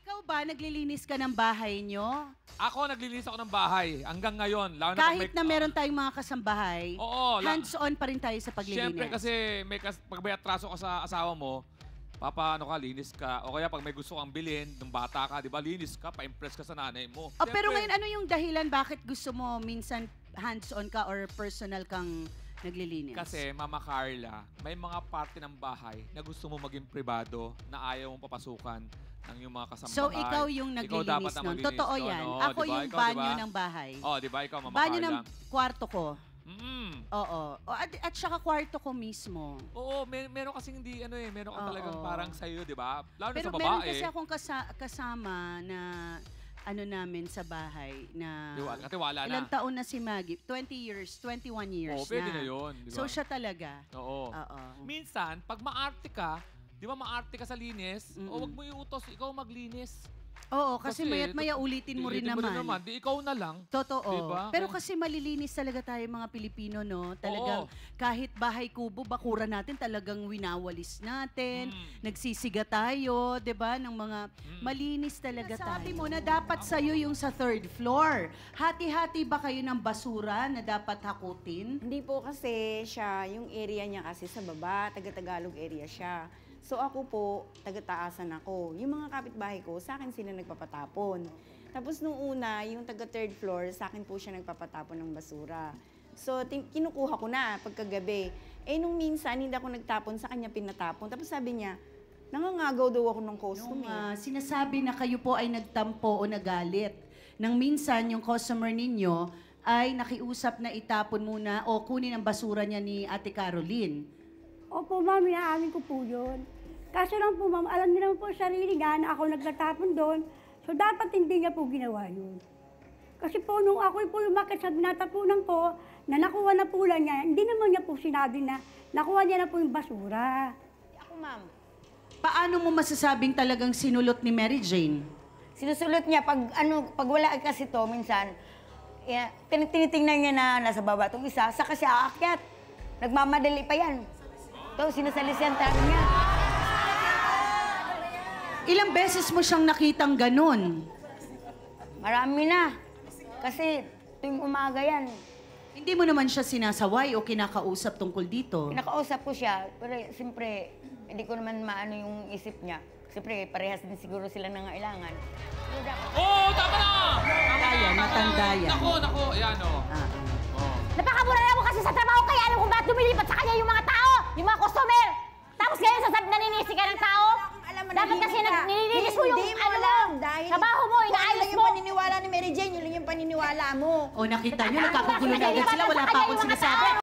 Ikaw ba, naglilinis ka ng bahay nyo? Ako, naglilinis ako ng bahay hanggang ngayon. Lalo Kahit na meron tayong mga kasambahay, oo, hands-on pa rin tayo sa paglilinis. Siyempre kasi pag may atraso ka sa asawa mo, linis ka. O kaya pag may gusto kang bilhin, nung bata ka, di ba, linis ka, pa-impress ka sa nanay mo. Oh, pero ngayon, ano yung dahilan bakit gusto mo minsan hands-on ka or personal kang naglilinis? Kasi, Mama Carla, may mga parte ng bahay na gusto mo maging privado, na ayaw mong papasukan ng yung mga kasambahay. So, ikaw yung naglilinis nun. Totoo yan. No? Ako diba? yung banyo ng bahay. Oh, di ba? Ikaw, Mama banyo Carla. ng kwarto ko. Oo. At saka kwarto ko mismo. Oo, meron kasing hindi, meron ka talagang parang sa'yo, di ba? Lalo pero na sa babae. Pero meron kasi akong kasama na namin sa bahay na katiwala na. Ilang taon na si Maggie? 20 years, 21 years na. Pwede na yun, di ba? So, siya talaga. Oo. Minsan, pag maarte ka, di ba maarte ka sa linis, o wag mo iutos, ikaw maglinis. Oo, kasi maya't maya ulitin mo rin naman. Di ikaw na lang. Totoo. Diba? Pero kasi malilinis talaga tayo mga Pilipino, no? Talagang kahit bahay kubo, bakura natin, talagang winawalis natin. Nagsisiga tayo, di ba? Ng mga malinis talaga tayo. Sabi mo na dapat sa'yo yung sa third floor. Hati-hati ba kayo ng basura na dapat hakutin? Hindi po kasi siya, yung area niya kasi sa baba, taga-Tagalog area siya. So ako po, taga-taasan ako. Yung mga kapitbahay ko, sa akin sila nagpapatapon. Tapos nung una, yung taga-third floor, sa akin po siya nagpapatapon ng basura. So kinukuha ko na pagkagabi. Eh nung minsan, hindi ako nagtapon, sa kanya pinatapon. Tapos sabi niya, nangangagaw daw ako ng customer. Sinasabi na kayo po ay nagtampo o nagalit. Nang minsan, yung customer ninyo ay nakiusap na itapon muna o kunin ang basura niya ni Ate Caroline. Opo, ma'am, inaamin ko po yun. Kaso lang po, ma'am, alam niya naman po sarili niya na ako nagtatapon doon. So, dapat hindi niya po ginawa yun. Kasi po, nung ako po lumakit sa binatapunan ko, na nakuha na po lang niya, hindi naman niya po sinabi na nakuha niya na po yung basura. Ako, ma'am. Paano mo masasabing talagang sinulot ni Mary Jane? Sinusulot niya, pag wala kasi to, minsan, tinitingnan niya na nasa baba itong isa, saka siya aakyat. Nagmamadali pa yan. Ito, sinasalisiyan tayo niya. Ilang beses mo siyang nakitang ganun? Marami na. Kasi tuwing umaga yan. Hindi mo naman siya sinasaway o kinakausap tungkol dito? Kinakausap ko siya, pero siyempre, hindi ko naman maano yung isip niya. Siyempre, parehas din siguro sila nangailangan. Tama na! Matanda yan. Naku, ayan Napakamura na mo kasi sa trabaho kaya alam kung bakit lumilipat sa kanya yung mga tao, yung mga customer. Tapos ngayon naninisi ka ng tao. Dapat kasi nililinis mo yung trabaho mo, inaayos mo. Yung paniniwala ni Mary Jane, yun yung paniniwala mo. O nakita nyo, nagkakagulo na agad sila, wala pa akong sinasabi.